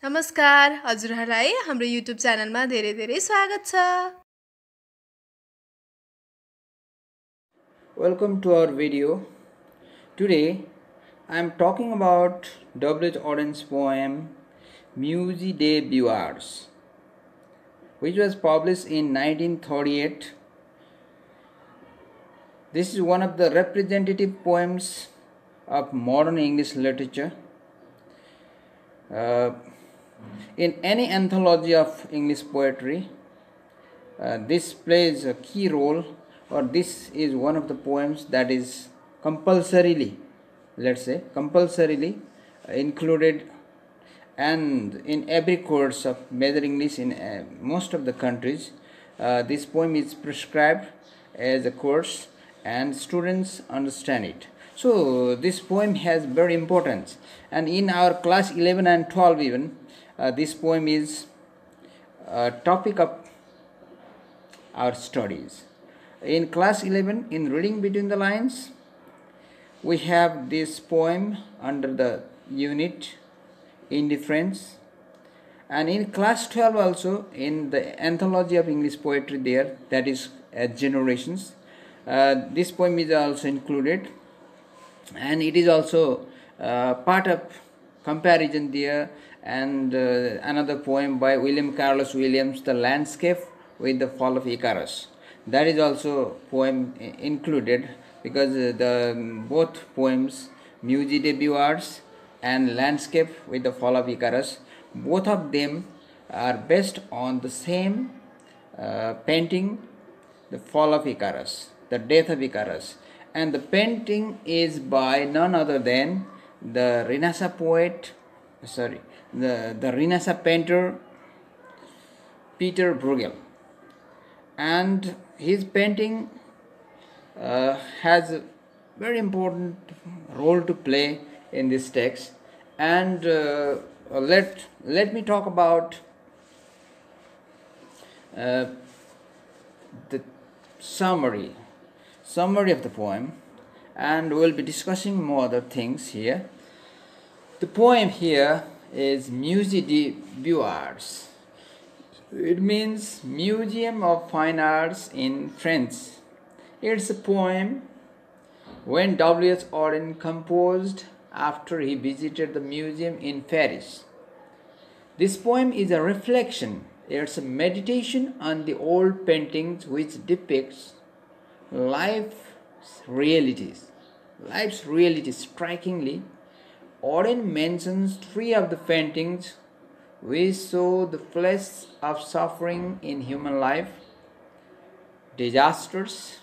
नमस्कार हजुरहरुलाई हाम्रो युट्युब च्यानलमा धेरै धेरै स्वागत छ। Welcome to our video. Today I am talking about Auden's poem Musée de Beaux Arts, which was published in 1938. This is one of the representative poems of modern English literature. In any anthology of English poetry, this plays a key role, or this is one of the poems that is compulsorily included and in every course of major English in most of the countries. This poem is prescribed as a course and students understand it. So this poem has very importance, and in our class 11 and 12 even, this poem is a topic of our studies. In class 11, in reading between the lines, we have this poem under the unit indifference, and in class 12 also, in the anthology of English poetry there, that is generations, this poem is also included, and it is also part of comparison there. And another poem by William Carlos Williams, The Landscape with the Fall of Icarus, that is also poem included, because both poems, Musée de Beaux Arts and Landscape with the Fall of Icarus, both of them are based on the same painting, the Fall of Icarus, the death of Icarus. And the painting is by none other than the Renaissance painter Pieter Bruegel. And his painting has a very important role to play in this text. And let me talk about the summary of the poem, and we'll be discussing more other things here. The poem here is Musée de Beaux Arts. It means Museum of Fine Arts in French. It's a poem when W.S. Auden composed after he visited the museum in Paris. This poem is a reflection, it's a meditation on the old paintings which depicts life's realities. Strikingly, Auden mentions three of the paintings which show the flesh of suffering in human life. Disasters,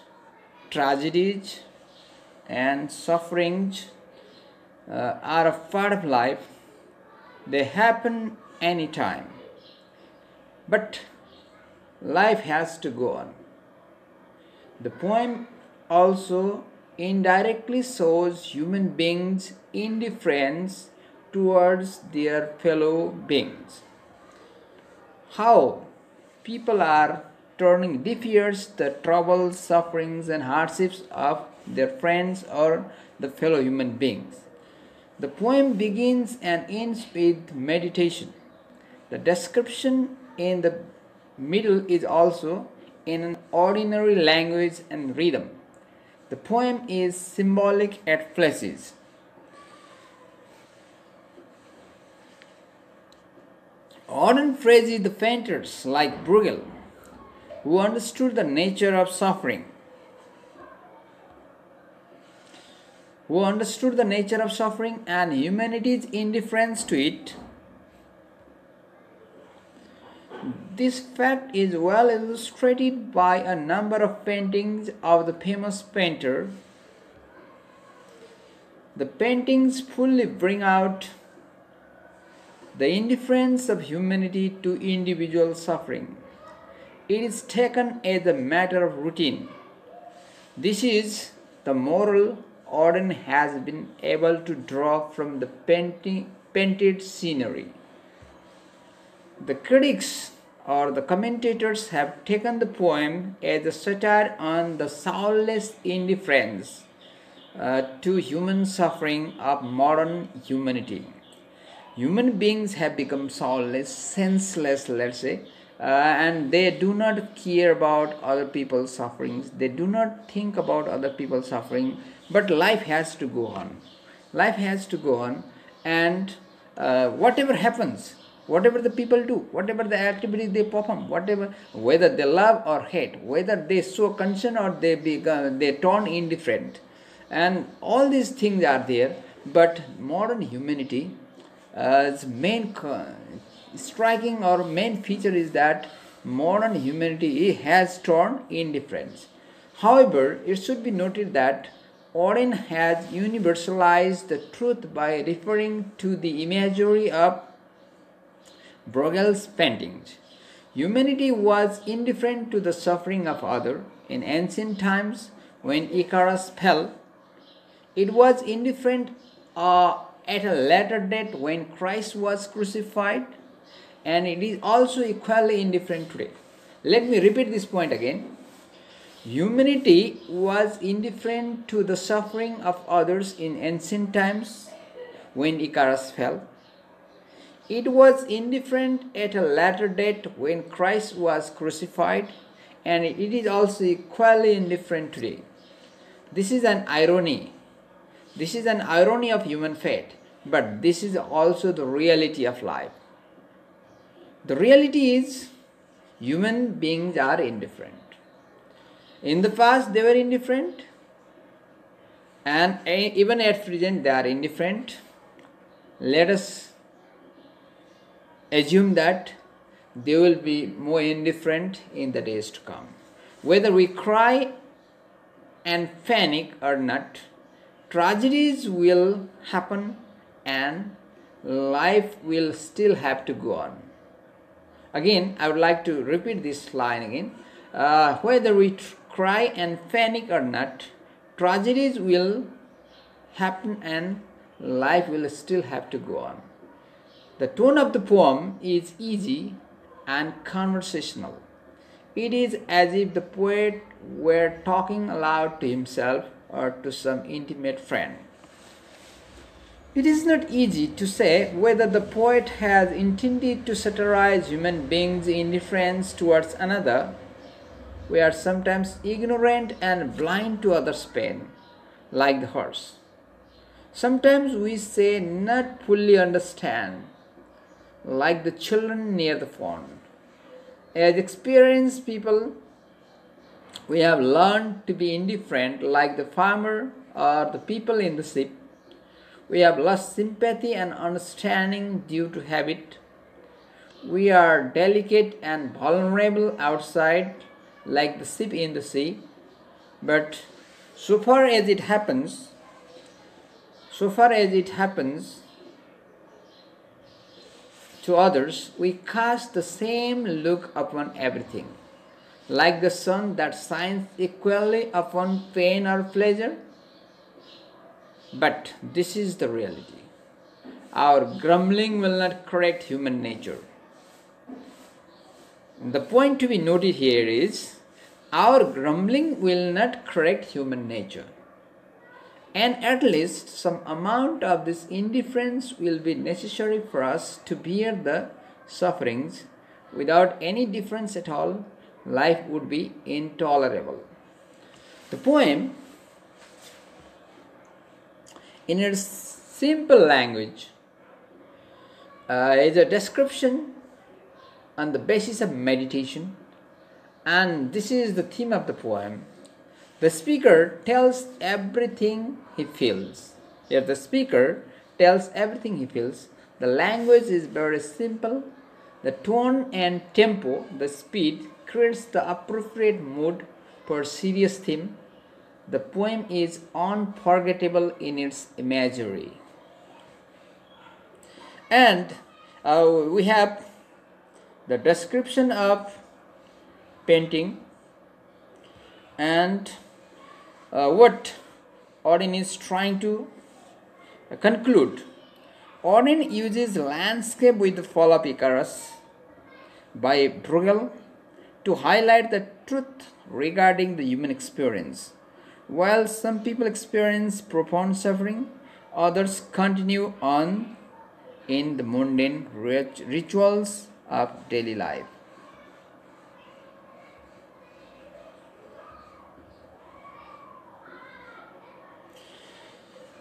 tragedies, and sufferings are a part of life. They happen anytime. But life has to go on. The poem also indirectly shows human beings' indifference towards their fellow beings. How people are turning deaf ears to the troubles, sufferings, and hardships of their friends or the fellow human beings. The poem begins and ends with meditation. The description in the middle is also in an ordinary language and rhythm. The poem is symbolic at flashes. Auden praises the painters like Bruegel, who understood the nature of suffering, and humanity's indifference to it. This fact is well illustrated by a number of paintings of the famous painter. The paintings fully bring out the indifference of humanity to individual suffering. It is taken as a matter of routine. This is the moral Auden has been able to draw from the painted scenery. The critics or the commentators have taken the poem as a satire on the soulless indifference to human suffering of modern humanity. Human beings have become soulless, senseless, let's say, and they do not care about other people's sufferings. They do not think about other people's suffering, but life has to go on. Life has to go on, and whatever happens, whatever the people do, whatever the activities they perform, whatever, whether they love or hate, whether they show concern or they turn indifferent, and all these things are there. But modern humanity, main striking or main feature is that modern humanity has turned indifference. However, it should be noted that Auden has universalized the truth by referring to the imagery of Bruegel's paintings. Humanity was indifferent to the suffering of others. In ancient times, when Icarus fell, it was indifferent at a later date when Christ was crucified, and it is also equally indifferent today. Let me repeat this point again. Humanity was indifferent to the suffering of others in ancient times when Icarus fell. It was indifferent at a later date when Christ was crucified, and it is also equally indifferent today. This is an irony. This is an irony of human fate, but this is also the reality of life. The reality is human beings are indifferent. In the past they were indifferent, and even at present they are indifferent. Let us assume that they will be more indifferent in the days to come. Whether we cry and panic or not, tragedies will happen and life will still have to go on. Again, I would like to repeat this line again. Whether we cry and panic or not, tragedies will happen and life will still have to go on. The tone of the poem is easy and conversational. It is as if the poet were talking aloud to himself or to some intimate friend. It is not easy to say whether the poet has intended to satirize human beings' indifference towards another. We are sometimes ignorant and blind to others' pain, like the horse. Sometimes we say not fully understand, like the children near the pond. As experienced people, we have learned to be indifferent, like the farmer or the people in the ship. We have lost sympathy and understanding due to habit. We are delicate and vulnerable outside, like the ship in the sea. But so far as it happens to others, we cast the same look upon everything, like the sun that shines equally upon pain or pleasure. But this is the reality. Our grumbling will not correct human nature. The point to be noted here is, our grumbling will not correct human nature. And at least some amount of this indifference will be necessary for us to bear the sufferings. Without any difference at all, life would be intolerable. The poem, in its simple language, is a description on the basis of meditation, and this is the theme of the poem. The speaker tells everything he feels. If the speaker tells everything he feels, the language is very simple. The tone and tempo, the speed, creates the appropriate mood for serious theme. The poem is unforgettable in its imagery. And we have the description of painting, and what Auden is trying to conclude. Auden uses landscape with the Fall of Icarus by Bruegel to highlight the truth regarding the human experience. While some people experience profound suffering, others continue on in the mundane rituals of daily life.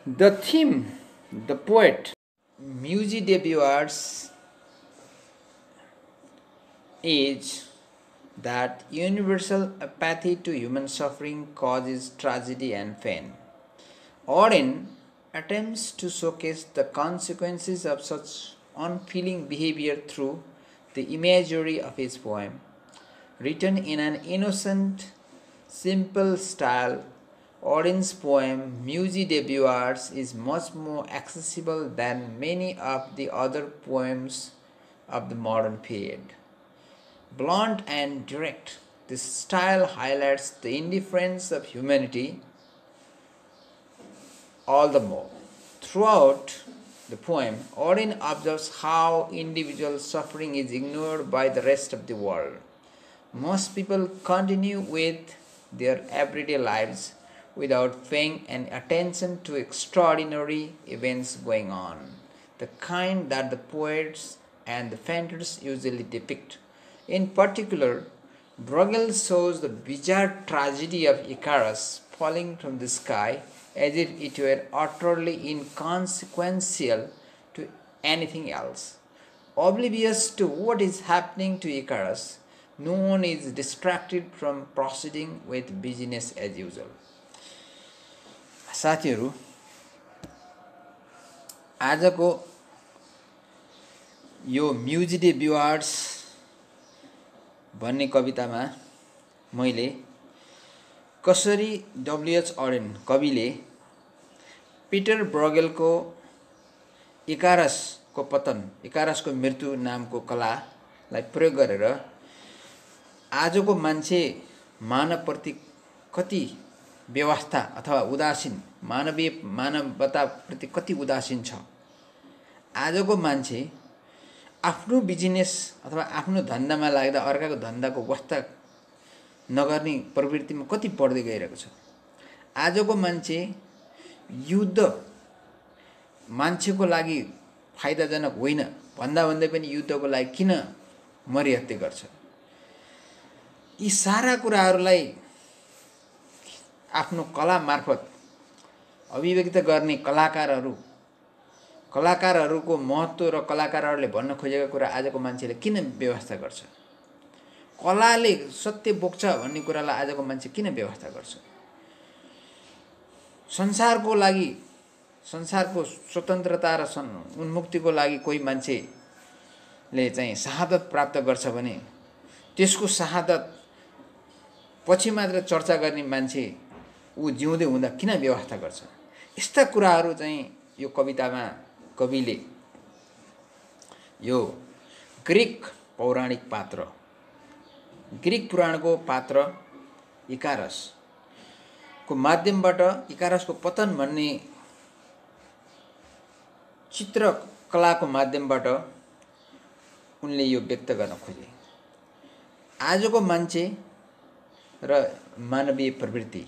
The theme, the poet, Musée de Beaux Arts is that universal apathy to human suffering causes tragedy and pain. Auden attempts to showcase the consequences of such unfeeling behavior through the imagery of his poem. Written in an innocent, simple style, Auden's poem Musée de Beaux Arts is much more accessible than many of the other poems of the modern period. Blunt and direct, this style highlights the indifference of humanity all the more. Throughout the poem, Auden observes how individual suffering is ignored by the rest of the world. Most people continue with their everyday lives without paying any attention to extraordinary events going on, the kind that the poets and the painters usually depict. In particular, Bruegel shows the bizarre tragedy of Icarus falling from the sky as if it were utterly inconsequential to anything else. Oblivious to what is happening to Icarus, no one is distracted from proceeding with business as usual. साथीहरु, आजको यो म्युजे day बेaux arts भन्ने कवितामा मैले कसरी WH Odean कविले Peter ब्रुगेलको इकारसको पतन, इकारसको मृत्यु नामको कलालाई प्रयोग गरेर आजको मान्छे मानवप्रति कति व्यवस्था अथवा उदासीन, मानवताप्रति कति उदासीन छ, आजको मान्छे आफ्नो बिजनेस अथवा आफ्नो धन्दामा लाग्दा अर्काको धन्दाको वास्ता नगर्ने प्रवृत्तिमा कति बढ्दै गइरहेको छ। आजको मान्छे युद्ध मान्छेको लागि फाइदाजनक होइन भन्दा भन्दै पनि युद्धको लागि किन मरिहत्ते गर्छ। यी सारा कुराहरूलाई आफ्नो कला मार्फत अभिव्यक्त गर्ने कलाकारहरूको महत्त्व र कलाकारहरूले भन्न खोजेका कुरा आजको मान्छेले किन व्यवस्था गर्छ। कलाले सत्य बोक्छ भन्ने कुरालाई आजको मान्छे किन व्यवस्था गर्छ। संसारको लागि, संसारको स्वतन्त्रता र उन्मुक्तिको लागि कोही मान्छेले चाहिँ शहादत प्राप्त गर्छ भने त्यसको शहादत पछि मात्र चर्चा गर्ने मान्छे ऊ जिउँदै हुँदा किन व्यवस्था गर्छ। यस्ता कुराहरू चाहिँ यो कवितामा कविले यो ग्रीक पौराणिक पात्र, ग्रीक पुराणको पात्र इकारसको माध्यमबाट, इकारसको पतन भन्ने चित्रकलाको माध्यमबाट उनले यो व्यक्त गर्न खोजे। आजको मान्छे र मानवीय प्रवृत्ति,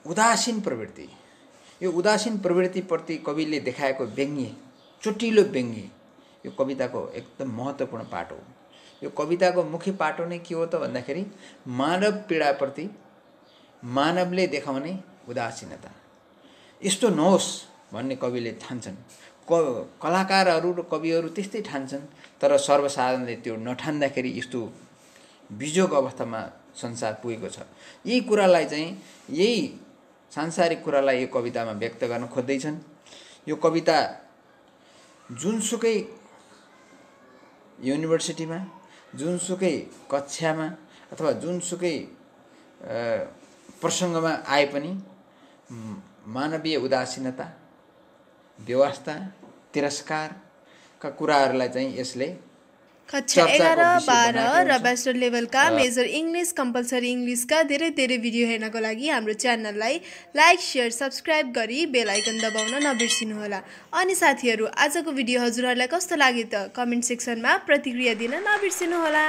उदासीन प्रवृत्ति, यो उदासीन प्रवृत्तिप्रति कविले देखाएको व्यङ्ग्य, चोटिलो व्यङ्ग्य यो कविताको एकदम महत्त्वपूर्ण पाटो हो। यो कविताको मुख्य पाटो नै के हो त भन्दाखेरि मानव पीडाप्रति मानवले देखाउने उदासीनता। यस्तो नहोस् भन्ने कविले ठान्छन्। कलाकारहरू र कविहरू त्यस्तै ठान्छन्, तर सर्वसाधारणले त्यो नठान्दाखेरि यस्तो बिजोग अवस्थामा संसार पुगेको छ। यही कुरालाई चाहिँ, यही सांसारिक कुरालाई यो कवितामा व्यक्त गर्न खोज्दैछन्। यो कविता जुनसुकै युनिभर्सिटीमा, जुनसुकै कक्षामा अथवा जुनसुकै प्रसङ्गमा आए पनि मानवीय उदासीनता, व्यवस्था, तिरस्कारका कुराहरूलाई चाहिँ यसले कक्षा 11, 12 र ब्याचलर लेभलका मेजर इङ्ग्लिस, कम्पलसरी इङ्ग्लिसका धेरै भिडियो हेर्नको लागि हाम्रो च्यानललाई लाइक, शेयर, सब्स्क्राइब गरी बेल आइकन दबाउन नबिर्सिनुहोला। अनि साथीहरू, आजको भिडियो हजुरहरूलाई कस्तो लाग्यो त कमेन्ट सेक्सनमा प्रतिक्रिया दिन नबिर्सिनुहोला।